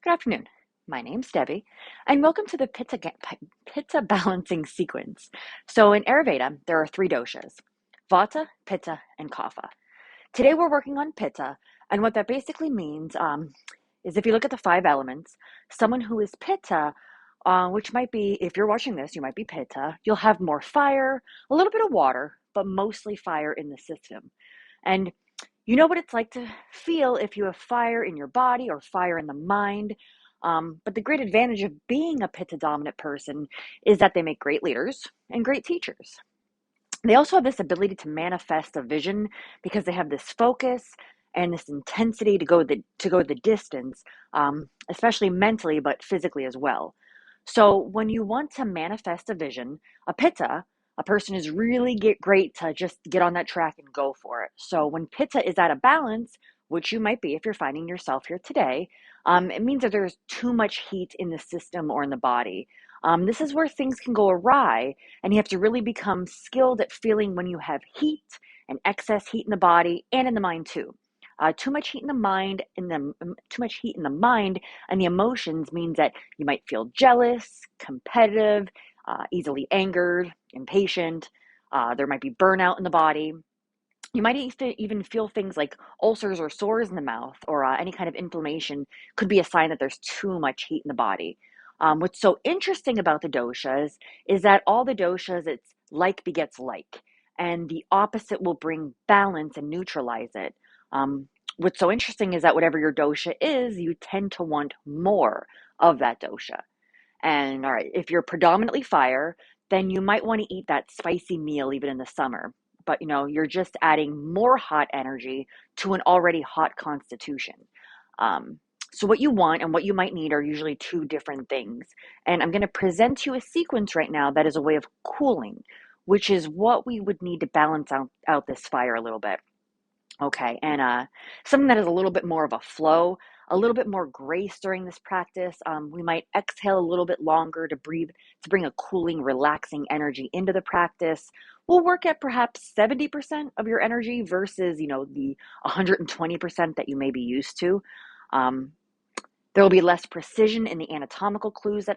Good afternoon. My name's Debbie, and welcome to the Pitta balancing sequence. So in Ayurveda, there are three doshas: Vata, Pitta, and Kapha. Today we're working on Pitta, and what that basically means is if you look at the five elements, someone who is Pitta, which might be, if you're watching this, you might be Pitta, you'll have more fire, a little bit of water, but mostly fire in the system. And you know what it's like to feel if you have fire in your body or fire in the mind. But the great advantage of being a Pitta dominant person is that they make great leaders and great teachers. They also have this ability to manifest a vision because they have this focus and this intensity to go the distance, especially mentally, but physically as well. So when you want to manifest a vision, a Pitta, a person is really great to just get on that track and go for it. So when Pitta is out of balance, which you might be if you're finding yourself here today, it means that there's too much heat in the system or in the body. This is where things can go awry, and you have to really become skilled at feeling when you have heat and excess heat in the body and in the mind too. Too much heat in the mind, too much heat in the mind and the emotions means that you might feel jealous, competitive, easily angered, impatient. There might be burnout in the body. You might even feel things like ulcers or sores in the mouth, or any kind of inflammation could be a sign that there's too much heat in the body. What's so interesting about the doshas is that all the doshas, it's like begets like, and the opposite will bring balance and neutralize it. What's so interesting is that whatever your dosha is, you tend to want more of that dosha. And all right, if you're predominantly fire, then you might want to eat that spicy meal even in the summer. But you're just adding more hot energy to an already hot constitution. Um, so what you want and what you might need are usually two different things. And I'm going to present you a sequence right now that is a way of cooling, which is what we would need to balance out this fire a little bit. Okay, and something that is a little bit more of a flow, a little bit more grace during this practice. We might exhale a little bit longer to breathe, to bring a cooling, relaxing energy into the practice. We'll work at perhaps 70% of your energy versus, the 120% that you may be used to. Um, there will be less precision in the anatomical cues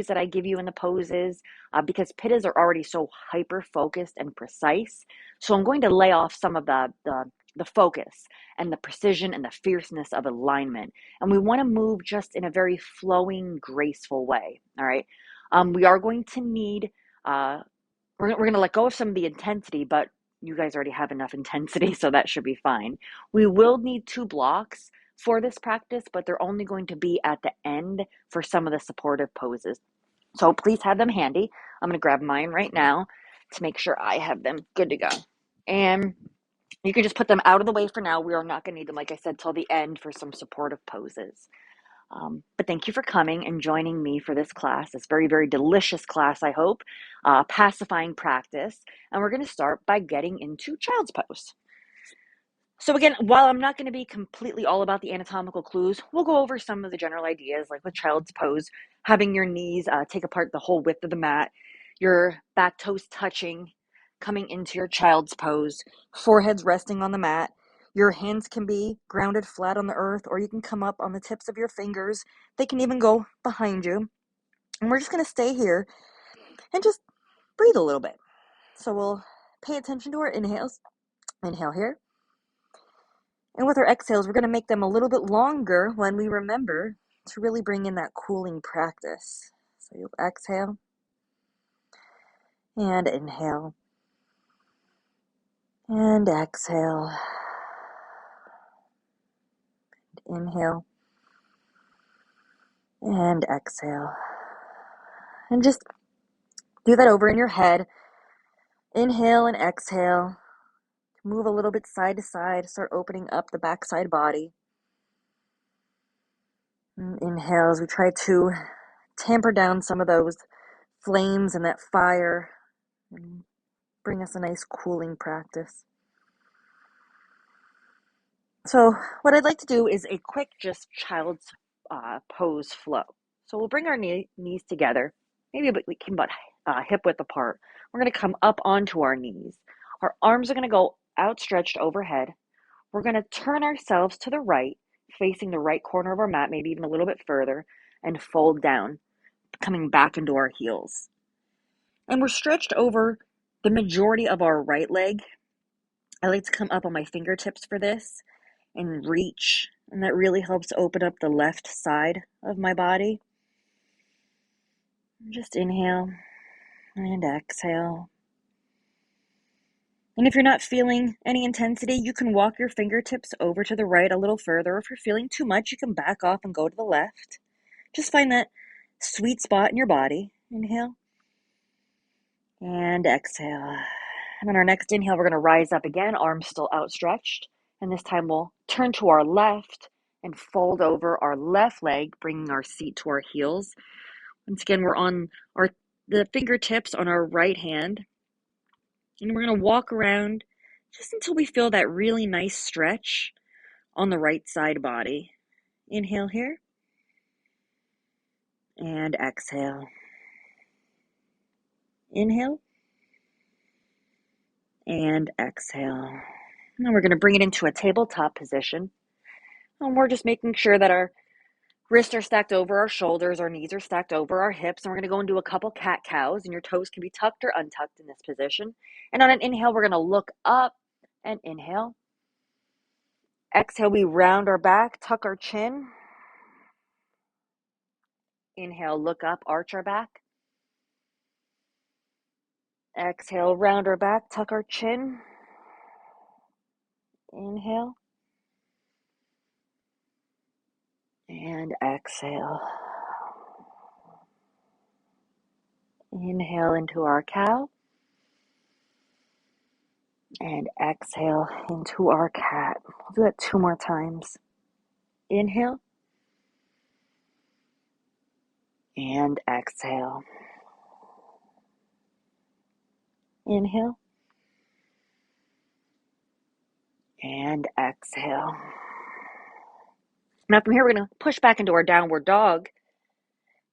that I give you in the poses because pittas are already so hyper focused and precise. So I'm going to lay off some of the focus and the precision and the fierceness of alignment. And we want to move just in a very flowing, graceful way. All right. We are going to need, we're going to let go of some of the intensity, but you guys already have enough intensity, so that should be fine. We will need two blocks for this practice, but they're only going to be at the end for some of the supportive poses. So please have them handy. I'm going to grab mine right now to make sure I have them good to go. And you can just put them out of the way for now. We are not going to need them, like I said, till the end for some supportive poses. But thank you for coming and joining me for this class, this very, very delicious class, I hope, pacifying practice. And we're going to start by getting into child's pose. So again, while I'm not going to be completely all about the anatomical clues, we'll go over some of the general ideas, like with child's pose, having your knees take apart the whole width of the mat, your back toes touching, coming into your child's pose, foreheads resting on the mat. Your hands can be grounded flat on the earth, or you can come up on the tips of your fingers. They can even go behind you. And we're just going to stay here and just breathe a little bit. So we'll pay attention to our inhales. Inhale here. And with our exhales, we're going to make them a little bit longer when we remember to really bring in that cooling practice. So you'll exhale and inhale and exhale. Inhale and exhale. And just do that over in your head. Inhale and exhale. Move a little bit side to side. Start opening up the backside body. And inhale as we try to tamper down some of those flames and that fire and bring us a nice cooling practice. So what I'd like to do is a quick just child's pose flow. So we'll bring our knees together, maybe we can about hip width apart. We're going to come up onto our knees. Our arms are going to go outstretched overhead. We're going to turn ourselves to the right facing the right corner of our mat, maybe even a little bit further, and fold down, coming back into our heels. And we're stretched over the majority of our right leg. I like to come up on my fingertips for this and reach, and that really helps open up the left side of my body. Just inhale and exhale. And if you're not feeling any intensity, you can walk your fingertips over to the right a little further. If you're feeling too much, you can back off and go to the left. Just find that sweet spot in your body. Inhale and exhale. And on our next inhale, we're going to rise up again, arms still outstretched. And this time we'll turn to our left and fold over our left leg, bringing our seat to our heels. Once again, we're on the fingertips on our right hand. And we're going to walk around just until we feel that really nice stretch on the right side body. Inhale here. And exhale. Inhale. And exhale. Now we're going to bring it into a tabletop position. And we're just making sure that our wrists are stacked over our shoulders, our knees are stacked over our hips, and we're going to go into a couple cat-cows, and your toes can be tucked or untucked in this position. And on an inhale, we're going to look up and inhale. Exhale, we round our back, tuck our chin. Inhale, look up, arch our back. Exhale, round our back, tuck our chin. Inhale. And exhale. Inhale into our cow. And exhale into our cat. We'll do that 2 more times. Inhale. And exhale. Inhale. And exhale. Now from here, we're going to push back into our downward dog.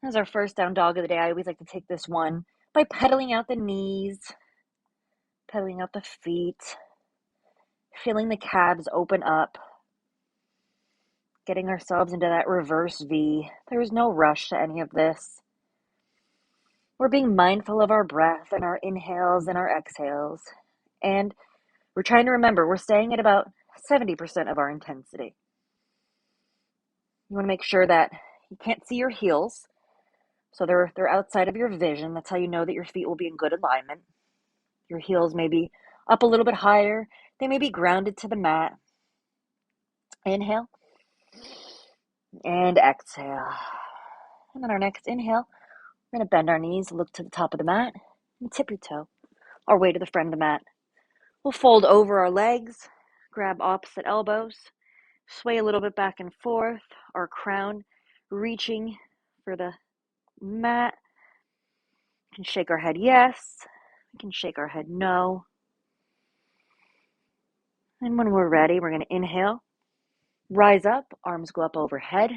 As our first down dog of the day, I always like to take this one by pedaling out the knees, pedaling out the feet, feeling the calves open up, getting ourselves into that reverse V. There is no rush to any of this. We're being mindful of our breath and our inhales and our exhales. And we're trying to remember, we're staying at about 70% of our intensity. You want to make sure that you can't see your heels. So they're outside of your vision. That's how you know that your feet will be in good alignment. Your heels may be up a little bit higher. They may be grounded to the mat. Inhale. And exhale. And then our next inhale, we're going to bend our knees, look to the top of the mat, and tip your toe, our way to the front of the mat. We'll fold over our legs, grab opposite elbows, sway a little bit back and forth, our crown reaching for the mat. We can shake our head yes, we can shake our head no. And when we're ready, we're going to inhale, rise up, arms go up overhead.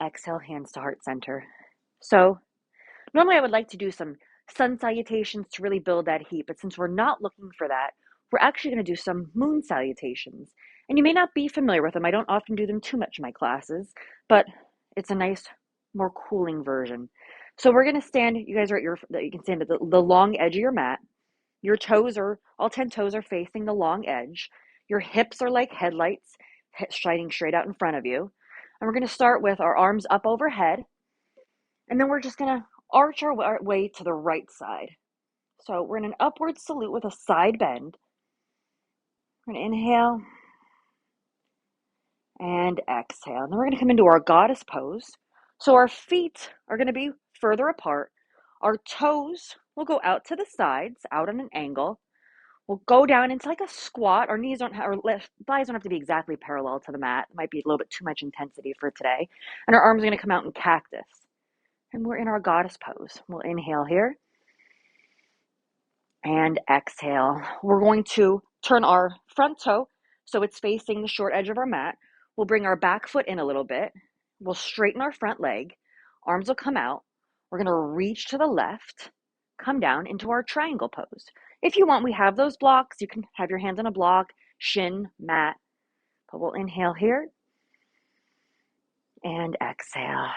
Exhale, hands to heart center. So normally I would like to do some sun salutations to really build that heat, but since we're not looking for that, we're actually going to do some moon salutations. And you may not be familiar with them. I don't often do them too much in my classes, but it's a nice, more cooling version. So we're going to stand, you guys are you can stand at the long edge of your mat. Your toes all 10 toes are facing the long edge. Your hips are like headlights shining straight out in front of you. And we're going to start with our arms up overhead. And then we're just going to arch our way to the right side. So we're in an upward salute with a side bend. We're going to inhale and exhale. And then we're going to come into our goddess pose. So our feet are going to be further apart. Our toes will go out to the sides, out on an angle. We'll go down into like a squat. Our thighs don't have to be exactly parallel to the mat. It might be a little bit too much intensity for today. And our arms are going to come out in cactus. And we're in our goddess pose. We'll inhale here. And exhale. We're going to turn our front toe so it's facing the short edge of our mat. We'll bring our back foot in a little bit. We'll straighten our front leg. Arms will come out. We're going to reach to the left, come down into our triangle pose. If you want, we have those blocks. You can have your hands on a block, shin, mat. But we'll inhale here and exhale.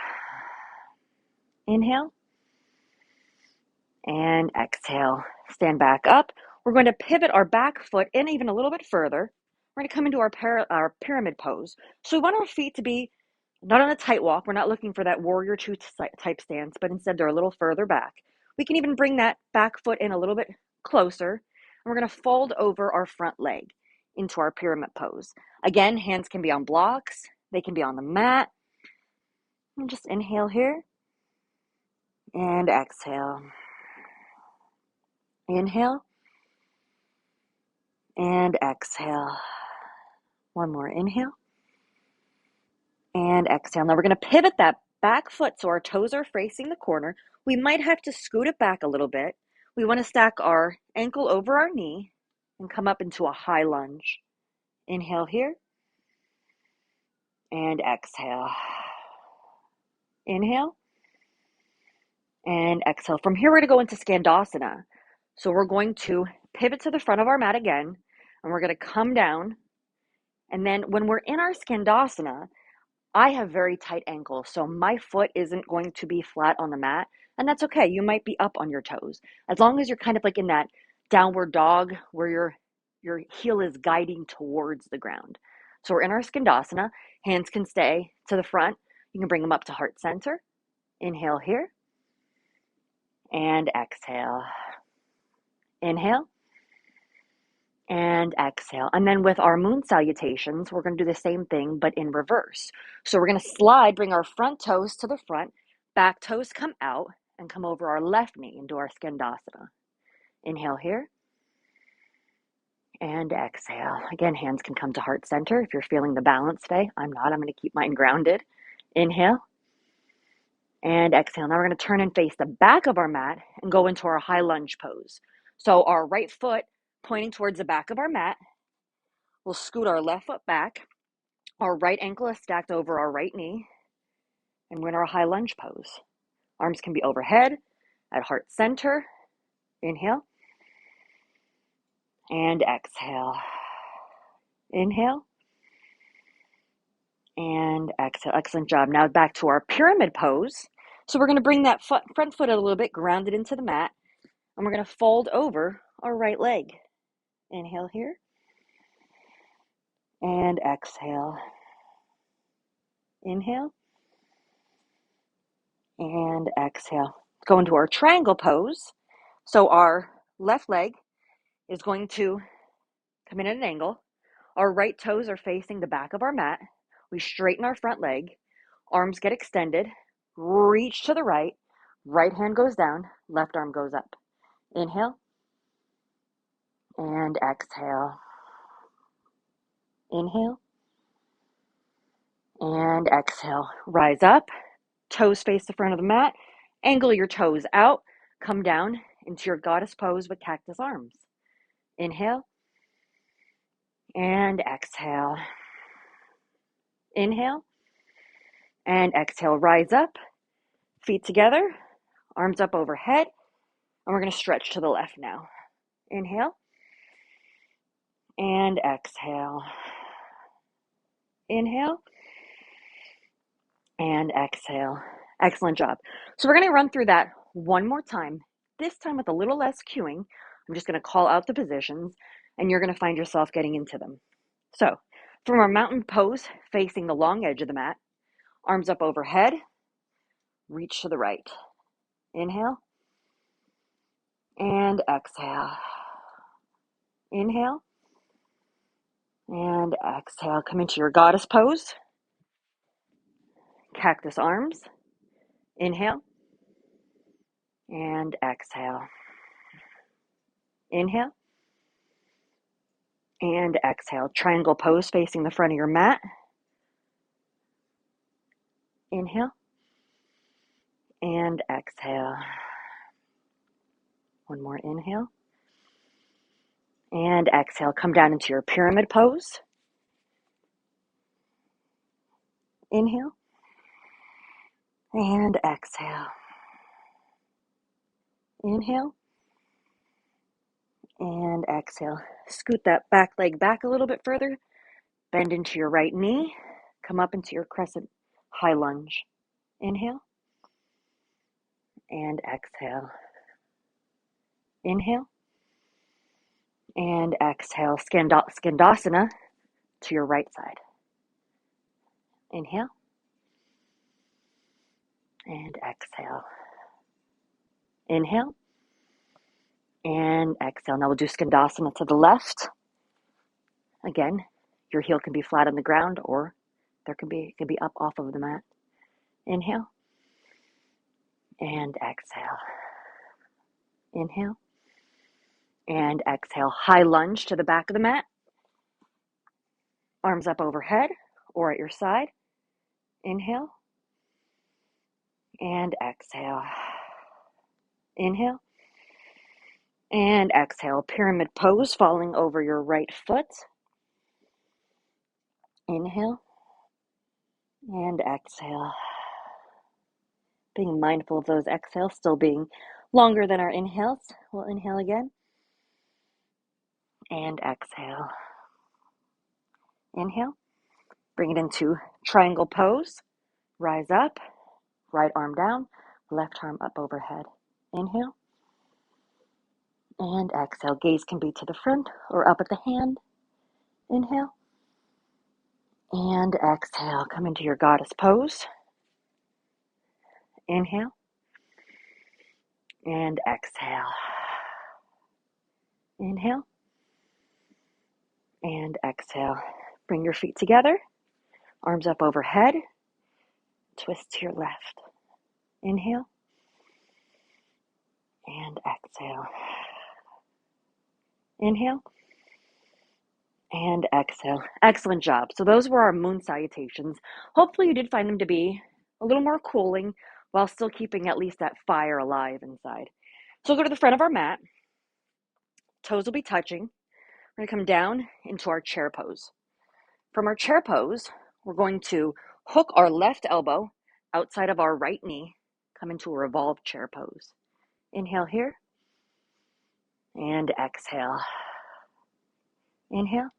Inhale and exhale. Stand back up. We're going to pivot our back foot in even a little bit further. We're going to come into our pyramid pose. So we want our feet to be not on a tight walk. We're not looking for that warrior two type stance, but instead they're a little further back. We can even bring that back foot in a little bit closer. And we're going to fold over our front leg into our pyramid pose. Again, hands can be on blocks. They can be on the mat. And just inhale here and exhale. Inhale and exhale. One more inhale and exhale. Now we're going to pivot that back foot so our toes are facing the corner. We might have to scoot it back a little bit. We want to stack our ankle over our knee and come up into a high lunge. Inhale here and exhale. Inhale and exhale. From here, we're going to go into Skandasana. So we're going to pivot to the front of our mat again, and we're going to come down. And then when we're in our Skandasana, I have very tight ankles, so my foot isn't going to be flat on the mat, and that's okay. You might be up on your toes. As long as you're kind of like in that downward dog where your heel is guiding towards the ground. So we're in our Skandasana. Hands can stay to the front. You can bring them up to heart center. Inhale here and exhale. Inhale and exhale. And then with our moon salutations, we're going to do the same thing, but in reverse. So we're going to slide, bring our front toes to the front, back toes come out, and come over our left knee into our Skandasana. Inhale here and exhale. Again, hands can come to heart center if you're feeling the balance today. I'm not. I'm going to keep mine grounded. Inhale and exhale. Now we're going to turn and face the back of our mat and go into our high lunge pose. So our right foot pointing towards the back of our mat. We'll scoot our left foot back. Our right ankle is stacked over our right knee. And we're in our high lunge pose. Arms can be overhead at heart center. Inhale. And exhale. Inhale. And exhale. Excellent job. Now back to our pyramid pose. So we're going to bring that front foot a little bit grounded into the mat. And we're going to fold over our right leg. Inhale here. And exhale. Inhale. And exhale. Go into our triangle pose. So our left leg is going to come in at an angle. Our right toes are facing the back of our mat. We straighten our front leg. Arms get extended. Reach to the right. Right hand goes down. Left arm goes up. Inhale. And exhale. Inhale. And exhale. Rise up. Toes face the front of the mat. Angle your toes out. Come down into your goddess pose with cactus arms. Inhale. And exhale. Inhale. And exhale. Rise up. Feet together. Arms up overhead. And we're going to stretch to the left now. Inhale. And exhale. Inhale. And exhale. Excellent job. So we're going to run through that one more time, this time with a little less cueing. I'm just going to call out the positions, and you're going to find yourself getting into them. So from our mountain pose, facing the long edge of the mat, arms up overhead, reach to the right. Inhale. And exhale. Inhale. And exhale. Come into your goddess pose. Cactus arms. Inhale. And exhale. Inhale. And exhale. Triangle pose facing the front of your mat. Inhale. And exhale. One more inhale. And exhale. Come down into your pyramid pose. Inhale. And exhale. Inhale. And exhale. Scoot that back leg back a little bit further. Bend into your right knee. Come up into your crescent high lunge. Inhale and exhale. Inhale and exhale. Skandasana to your right side. Inhale and exhale. Inhale and exhale. Now we'll do Skandasana to the left. Again, your heel can be flat on the ground, or it can be up off of the mat. Inhale and exhale. Inhale and exhale. High lunge to the back of the mat. Arms up overhead or at your side. Inhale and exhale. Inhale and exhale. Pyramid pose, falling over your right foot. Inhale and exhale. Being mindful of those exhales, still being longer than our inhales. We'll inhale again and exhale. Inhale. Bring it into triangle pose. Rise up, right arm down, left arm up overhead. Inhale and exhale. Gaze can be to the front or up at the hand. Inhale and exhale. Come into your goddess pose. Inhale and exhale. Inhale and exhale. Bring your feet together, arms up overhead, twist to your left. Inhale and exhale. Inhale and exhale. Excellent job. So those were our moon salutations. Hopefully you did find them to be a little more cooling while still keeping at least that fire alive inside. So we'll go to the front of our mat. Toes will be touching. We're going to come down into our chair pose. From our chair pose, we're going to hook our left elbow outside of our right knee, come into a revolved chair pose. Inhale here and exhale. Inhale.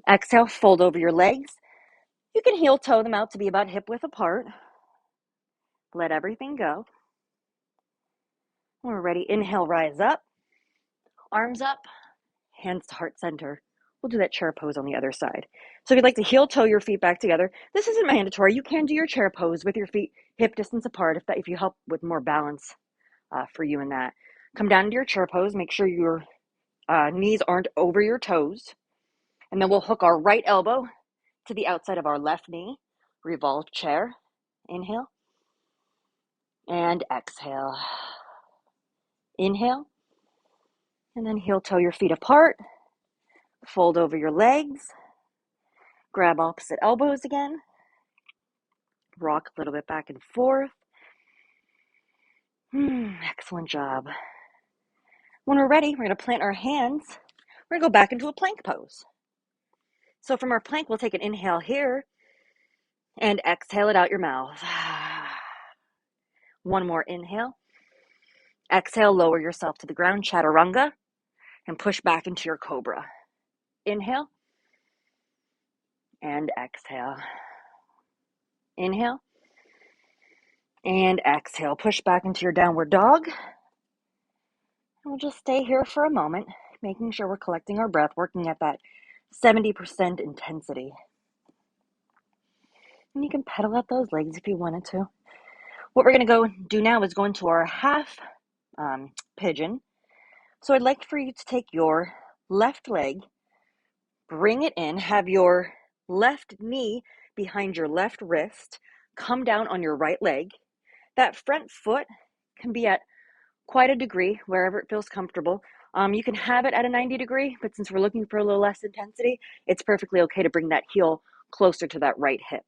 Exhale, fold over your legs. You can heel toe them out to be about hip width apart. Let everything go. When we're ready, inhale, rise up. Arms up, hands to heart center. We'll do that chair pose on the other side. So if you'd like to heel toe your feet back together, this isn't mandatory. You can do your chair pose with your feet hip distance apart if you help with more balance for you in that. Come down into your chair pose. Make sure your knees aren't over your toes. And then we'll hook our right elbow to the outside of our left knee. Revolve chair. Inhale. And exhale. Inhale. And then heel toe your feet apart. Fold over your legs. Grab opposite elbows again. Rock a little bit back and forth. Excellent job. When we're ready, we're going to plant our hands. We're going to go back into a plank pose. So from our plank, we'll take an inhale here and exhale it out your mouth. One more inhale. Exhale, lower yourself to the ground, chaturanga, and push back into your cobra. Inhale and exhale. Inhale and exhale. Push back into your downward dog. And we'll just stay here for a moment, making sure we're collecting our breath, working at that 70% intensity. And you can pedal out those legs if you wanted to. What we're going to go do now is go into our half pigeon. So I'd like for you to take your left leg, bring it in, have your left knee behind your left wrist, come down on your right leg. That front foot can be at quite a degree, wherever it feels comfortable. You can have it at a 90 degree, but since we're looking for a little less intensity, it's perfectly okay to bring that heel closer to that right hip.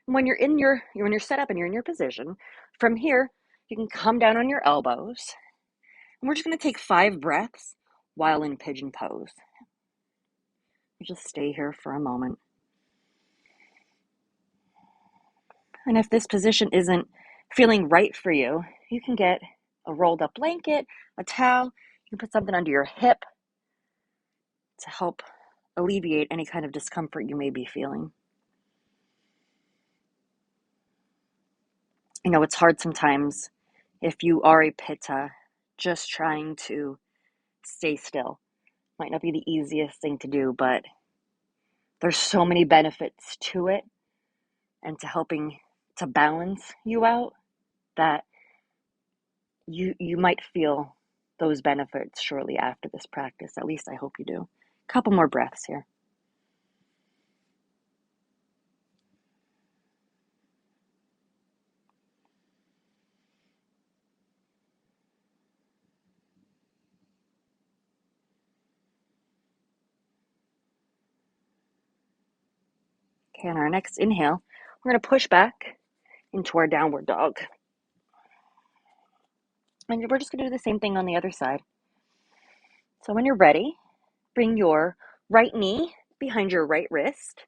And when you're set up and you're in your position, from here, you can come down on your elbows. And we're just going to take 5 breaths while in pigeon pose. Just stay here for a moment. And if this position isn't feeling right for you, you can get a rolled up blanket, a towel. You can put something under your hip to help alleviate any kind of discomfort you may be feeling. I know it's hard sometimes if you are a Pitta, just trying to stay still. Might not be the easiest thing to do, but there's so many benefits to it and to helping to balance you out that you might feel those benefits shortly after this practice. At least I hope you do. A couple more breaths here. Okay, on our next inhale, we're going to push back into our downward dog. And we're just going to do the same thing on the other side. So when you're ready, bring your right knee behind your right wrist.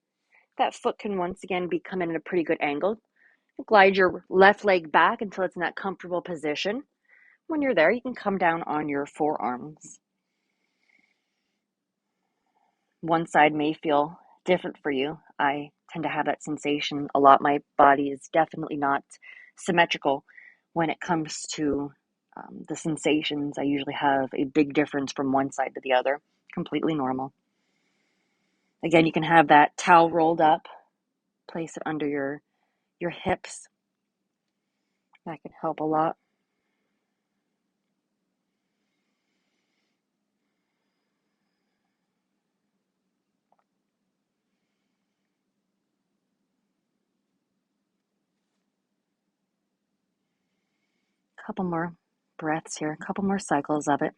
That foot can once again be coming in a pretty good angle. Glide your left leg back until it's in that comfortable position. When you're there, you can come down on your forearms. One side may feel different for you. I tend to have that sensation a lot. My body is definitely not symmetrical when it comes to the sensations. I usually have a big difference from one side to the other. Completely normal. Again, you can have that towel rolled up, place it under your hips. That can help a lot. A couple more breaths here, a couple more cycles of it.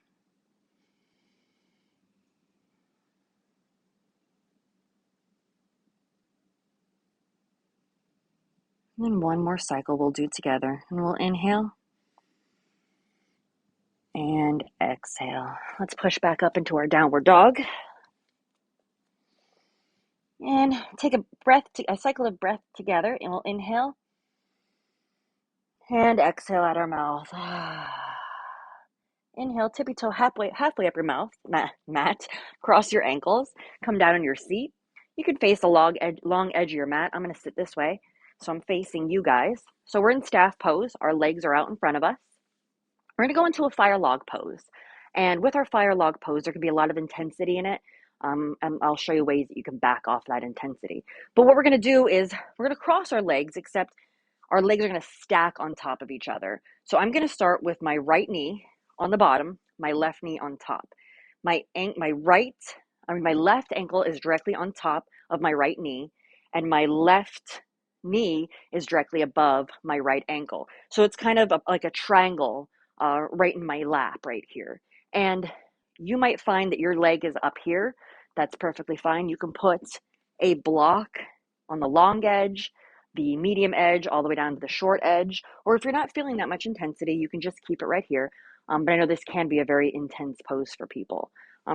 And then one more cycle we'll do together. And we'll inhale and exhale. Let's push back up into our downward dog. And take a cycle of breath together. And we'll inhale and exhale out our mouth. Inhale, tippy toe halfway up your mouth, mat. Cross your ankles. Come down on your seat. You could face a long edge of your mat. I'm going to sit this way, so I'm facing you guys. So we're in staff pose. Our legs are out in front of us. We're going to go into a fire log pose. And with our fire log pose, there can be a lot of intensity in it. And I'll show you ways that you can back off that intensity. But what we're going to do is we're going to cross our legs, except our legs are going to stack on top of each other. So I'm going to start with my right knee on the bottom, my left knee on top. My left ankle is directly on top of my right knee, and my left knee is directly above my right ankle. So it's kind of like a triangle right in my lap right here. And you might find that your leg is up here. That's perfectly fine. You can put a block on the long edge, the medium edge, all the way down to the short edge. Or if you're not feeling that much intensity, you can just keep it right here. But I know this can be a very intense pose for people.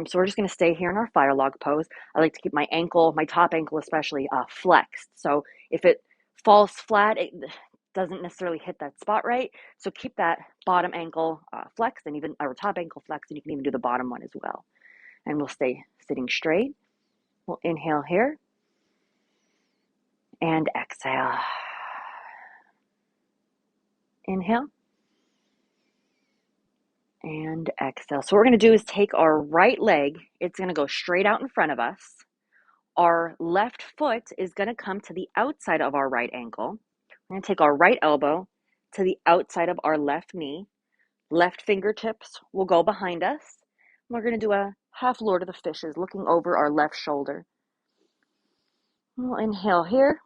So we're just going to stay here in our fire log pose. I like to keep my ankle, my top ankle especially, flexed. So if it falls flat, it doesn't necessarily hit that spot right. So keep that bottom ankle flexed, and even our top ankle flexed, and you can even do the bottom one as well. And we'll stay sitting straight. We'll inhale here and exhale. Inhale and exhale. So what we're going to do is take our right leg. It's going to go straight out in front of us. Our left foot is going to come to the outside of our right ankle. We're going to take our right elbow to the outside of our left knee. Left fingertips will go behind us. We're going to do a half Lord of the Fishes, looking over our left shoulder. We'll inhale here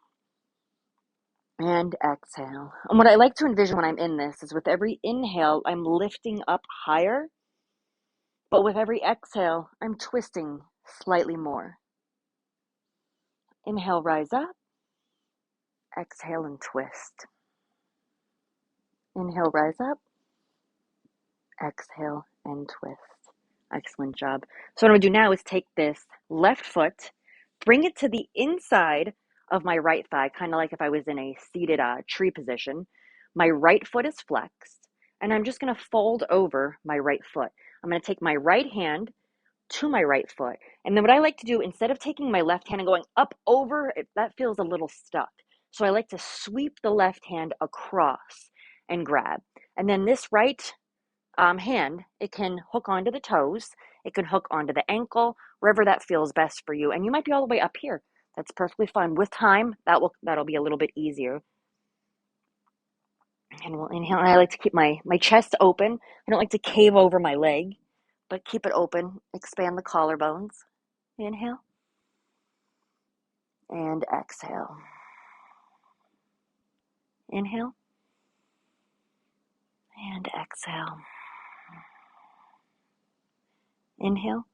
and exhale. And what I like to envision when I'm in this is with every inhale, I'm lifting up higher, but with every exhale, I'm twisting slightly more. Inhale, rise up. Exhale and twist. Inhale, rise up. Exhale and twist. Excellent job. So what I'm going to do now is take this left foot, bring it to the inside of my right thigh, kind of like if I was in a seated tree position. My right foot is flexed, and I'm just going to fold over my right foot. I'm going to take my right hand to my right foot. And then what I like to do, instead of taking my left hand and going up over, that feels a little stuck. So I like to sweep the left hand across and grab. And then this right hand, it can hook onto the toes, it can hook onto the ankle, wherever that feels best for you. And you might be all the way up here. That's perfectly fine. With time, that'll be a little bit easier. And we'll inhale. And I like to keep my chest open. I don't like to cave over my leg, but keep it open. Expand the collarbones. Inhale and exhale. Inhale and exhale. Inhale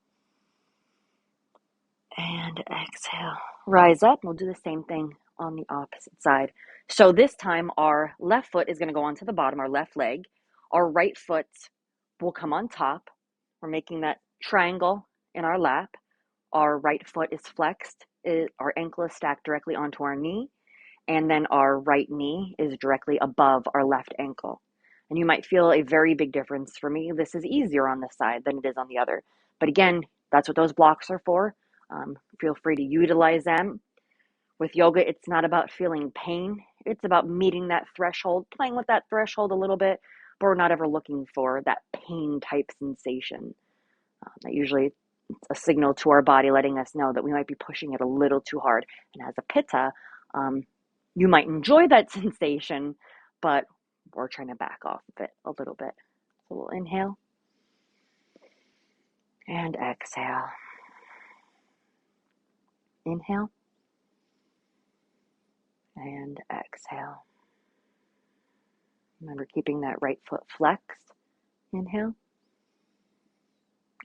and exhale. Rise up. We'll do the same thing on the opposite side. So this time our left foot is going to go onto the bottom, our left leg. Our right foot will come on top. We're making that triangle in our lap. Our right foot is flexed. Our ankle is stacked directly onto our knee. And then our right knee is directly above our left ankle. And you might feel a very big difference. For me, this is easier on this side than it is on the other. But again, that's what those blocks are for. Feel free to utilize them. With yoga, it's not about feeling pain. It's about meeting that threshold, playing with that threshold a little bit, but we're not ever looking for that pain type sensation. That usually is a signal to our body letting us know that we might be pushing it a little too hard. And as a pitta, you might enjoy that sensation, but we're trying to back off of it a little bit. So we'll inhale and exhale. Inhale and exhale. Remember keeping that right foot flexed. Inhale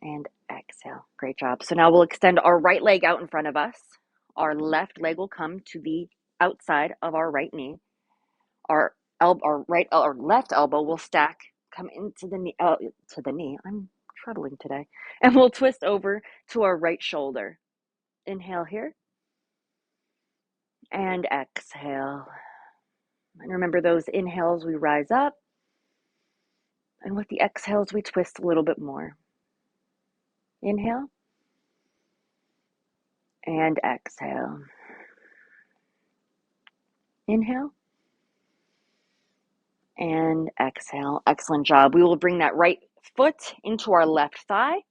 and exhale. Great job. So now we'll extend our right leg out in front of us. Our left leg will come to the outside of our right knee. Our left elbow will stack, come into the knee. I'm troubling today. And we'll twist over to our right shoulder. Inhale here and exhale. And remember those inhales, we rise up. And with the exhales, we twist a little bit more. Inhale and exhale. Inhale and exhale. Excellent job. We will bring that right foot into our left thigh.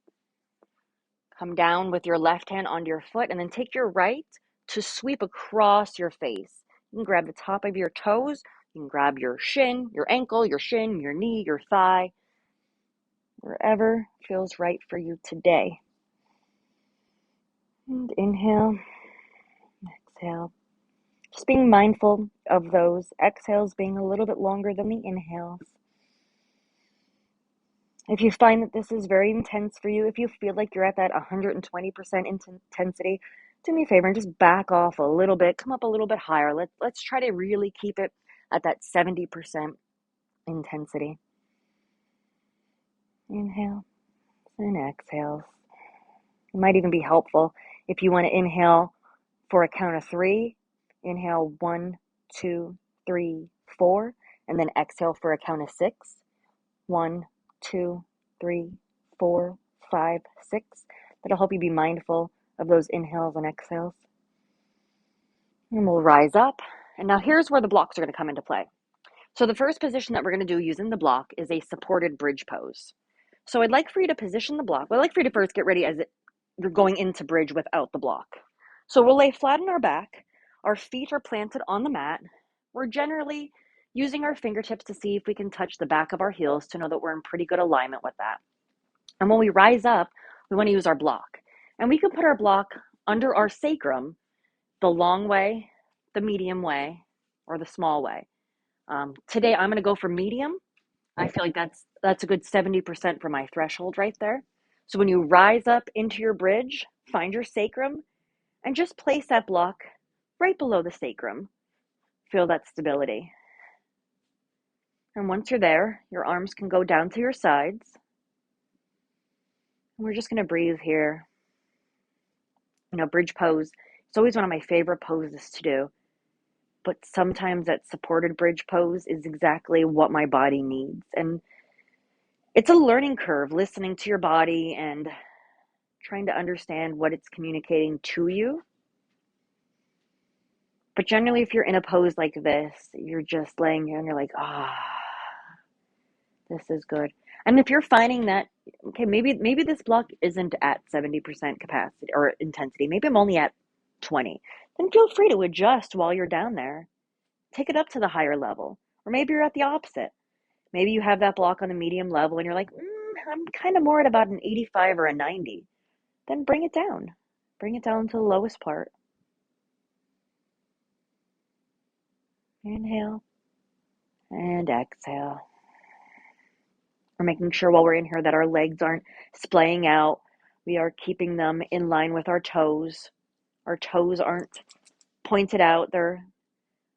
Come down with your left hand onto your foot and then take your right to sweep across your face. You can grab the top of your toes. You can grab your shin, your ankle, your shin, your knee, your thigh, wherever feels right for you today. And inhale, exhale. Just being mindful of those exhales being a little bit longer than the inhales. If you find that this is very intense for you, if you feel like you're at that 120% intensity, do me a favor and just back off a little bit, come up a little bit higher. Let's try to really keep it at that 70% intensity. Inhale and exhale. It might even be helpful if you want to inhale for a count of 3. Inhale 1, 2, 3, 4, and then exhale for a count of 6. 1, 2, 3, 4, 5, 6. That'll help you be mindful of those inhales and exhales. And we'll rise up. And now here's where the blocks are going to come into play. So the first position that we're going to do using the block is a supported bridge pose. So I'd like for you to position the block. Well, I'd like for you to first get ready as you're going into bridge without the block. So we'll lay flat on our back. Our feet are planted on the mat. We're generally using our fingertips to see if we can touch the back of our heels to know that we're in pretty good alignment with that. And when we rise up, we want to use our block. And we can put our block under our sacrum the long way, the medium way, or the small way. Today, I'm going to go for medium. I feel like that's a good 70% for my threshold right there. So when you rise up into your bridge, find your sacrum and just place that block right below the sacrum. Feel that stability. And once you're there, your arms can go down to your sides. And we're just going to breathe here. Bridge pose, it's always one of my favorite poses to do. But sometimes that supported bridge pose is exactly what my body needs. And it's a learning curve, listening to your body and trying to understand what it's communicating to you. But generally, if you're in a pose like this, you're just laying here and you're like, this is good. And if you're finding that, okay, maybe this block isn't at 70% capacity or intensity, maybe I'm only at 20, then feel free to adjust while you're down there. Take it up to the higher level. Or maybe you're at the opposite. Maybe you have that block on the medium level and you're like, I'm kind of more at about an 85 or a 90. Then bring it down. Bring it down to the lowest part. Inhale and exhale. We're making sure while we're in here that our legs aren't splaying out. We are keeping them in line with our toes. Our toes aren't pointed out. They're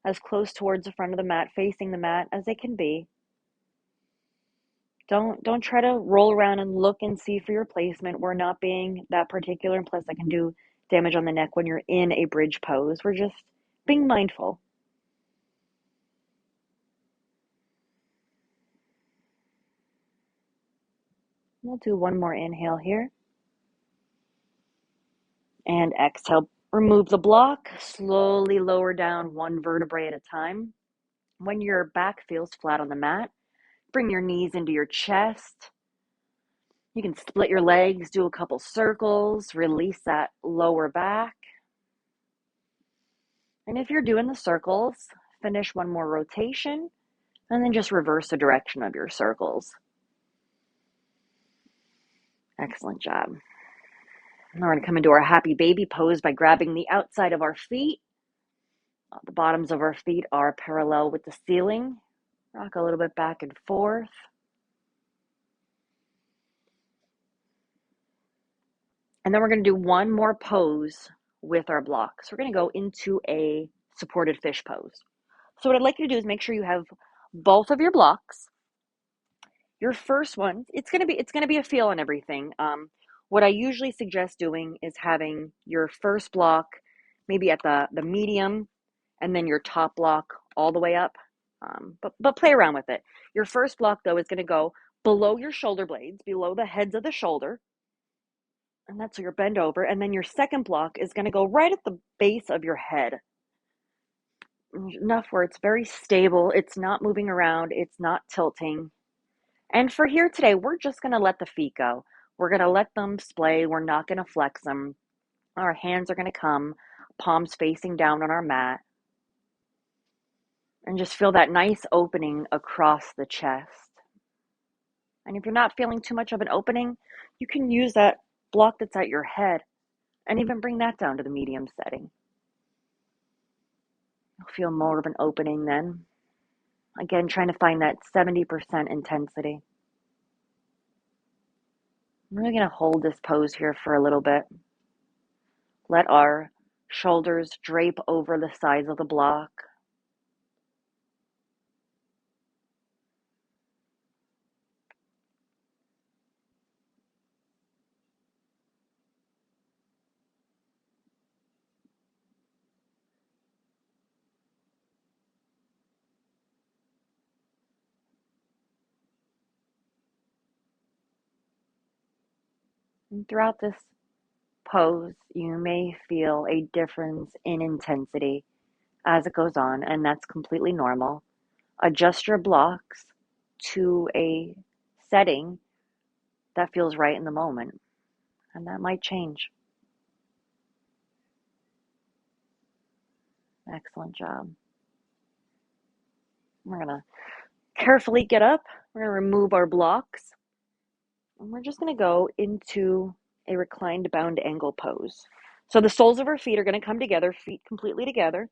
as close towards the front of the mat, facing the mat as they can be. Don't try to roll around and look and see for your placement. We're not being that particular, and plus that can do damage on the neck when you're in a bridge pose. We're just being mindful. We'll do one more inhale here. And exhale. Remove the block. Slowly lower down one vertebrae at a time. When your back feels flat on the mat, bring your knees into your chest. You can split your legs, do a couple circles, release that lower back. And if you're doing the circles, finish one more rotation and then just reverse the direction of your circles. Excellent job. Now we're going to come into our happy baby pose by grabbing the outside of our feet. The bottoms of our feet are parallel with the ceiling. Rock a little bit back and forth. And then we're going to do one more pose with our blocks. We're going to go into a supported fish pose. So what I'd like you to do is make sure you have both of your blocks. Your first one, it's going to be a feel on everything. What I usually suggest doing is having your first block maybe at the medium, and then your top block all the way up. But play around with it. Your first block though is going to go below your shoulder blades, below the heads of the shoulder. And that's your bend over. And then your second block is going to go right at the base of your head. Enough where it's very stable. It's not moving around. It's not tilting. And for here today, we're just going to let the feet go. We're going to let them splay. We're not going to flex them. Our hands are going to come, palms facing down on our mat. And just feel that nice opening across the chest. And if you're not feeling too much of an opening, you can use that block that's at your head and even bring that down to the medium setting. You'll feel more of an opening then. Again, trying to find that 70% intensity. I'm really going to hold this pose here for a little bit. Let our shoulders drape over the sides of the block. And throughout this pose, you may feel a difference in intensity as it goes on, and that's completely normal. Adjust your blocks to a setting that feels right in the moment, and that might change. Excellent job. We're going to carefully get up. We're going to remove our blocks, and we're just going to go into a reclined bound angle pose. So the soles of our feet are going to come together, feet completely together.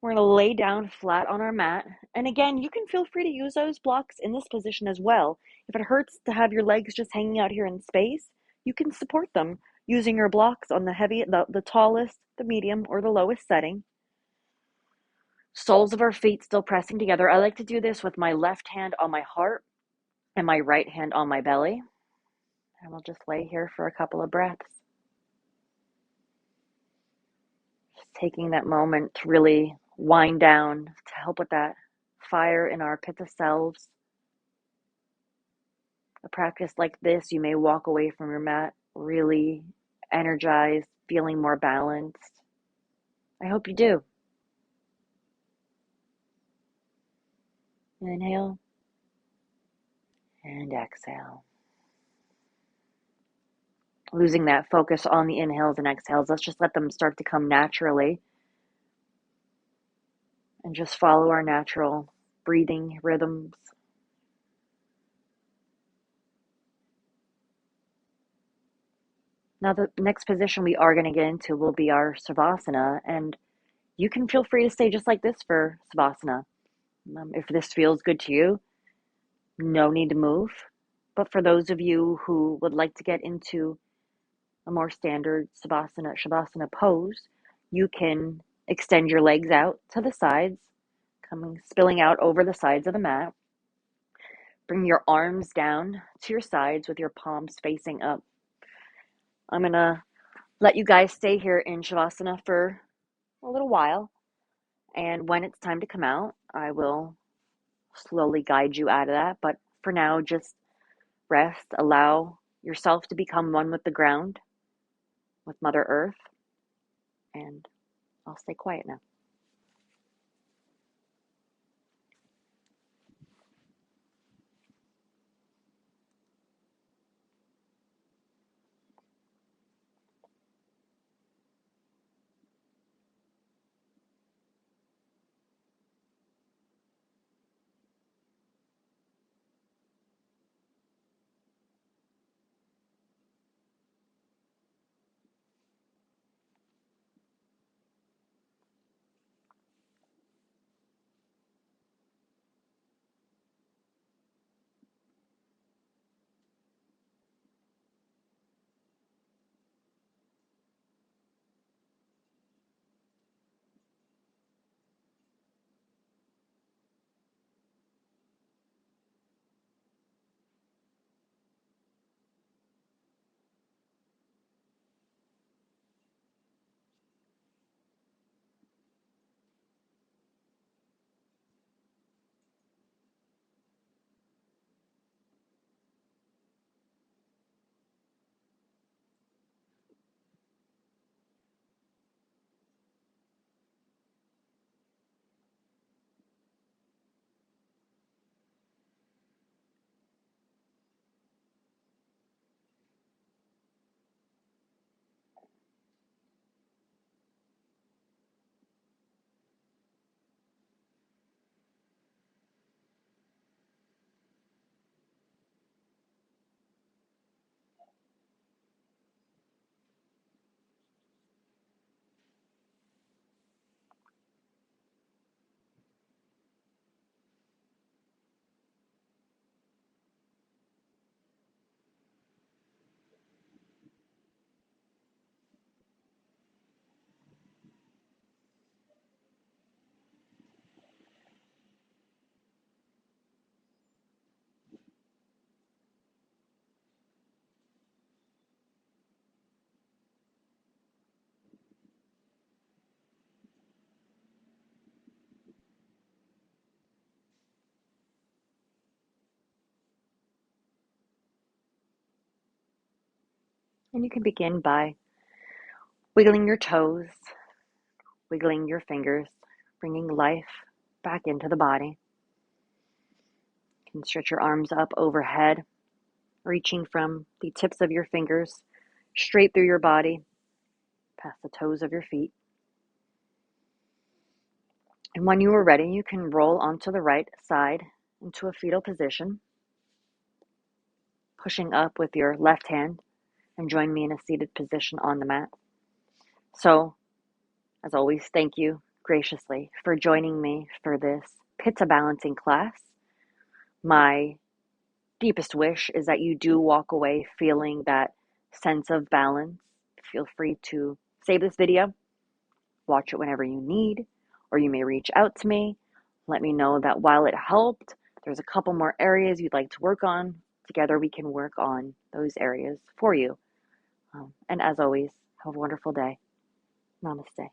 We're going to lay down flat on our mat. And again, you can feel free to use those blocks in this position as well. If it hurts to have your legs just hanging out here in space, you can support them using your blocks on the tallest, the medium, or the lowest setting. Soles of our feet still pressing together. I like to do this with my left hand on my heart and my right hand on my belly. And we'll just lay here for a couple of breaths. Just taking that moment to really wind down to help with that fire in our Pitta cells. A practice like this, you may walk away from your mat really energized, feeling more balanced. I hope you do. Inhale and exhale. Losing that focus on the inhales and exhales. Let's just let them start to come naturally and just follow our natural breathing rhythms. Now, the next position we are going to get into will be our Savasana, and you can feel free to stay just like this for Savasana. If this feels good to you, no need to move. But for those of you who would like to get into a more standard Shavasana pose, you can extend your legs out to the sides, spilling out over the sides of the mat. Bring your arms down to your sides with your palms facing up. I'm going to let you guys stay here in Shavasana for a little while. And when it's time to come out, I will slowly guide you out of that. But for now, just rest. Allow yourself to become one with the ground, with Mother Earth. And I'll stay quiet now. And you can begin by wiggling your toes, wiggling your fingers, bringing life back into the body. You can stretch your arms up overhead, reaching from the tips of your fingers straight through your body, past the toes of your feet. And when you are ready, you can roll onto the right side into a fetal position, pushing up with your left hand, and join me in a seated position on the mat. So, as always, thank you graciously for joining me for this Pitta balancing class. My deepest wish is that you do walk away feeling that sense of balance. Feel free to save this video, watch it whenever you need, or you may reach out to me. Let me know that while it helped, there's a couple more areas you'd like to work on. Together we can work on those areas for you. And as always, have a wonderful day. Namaste.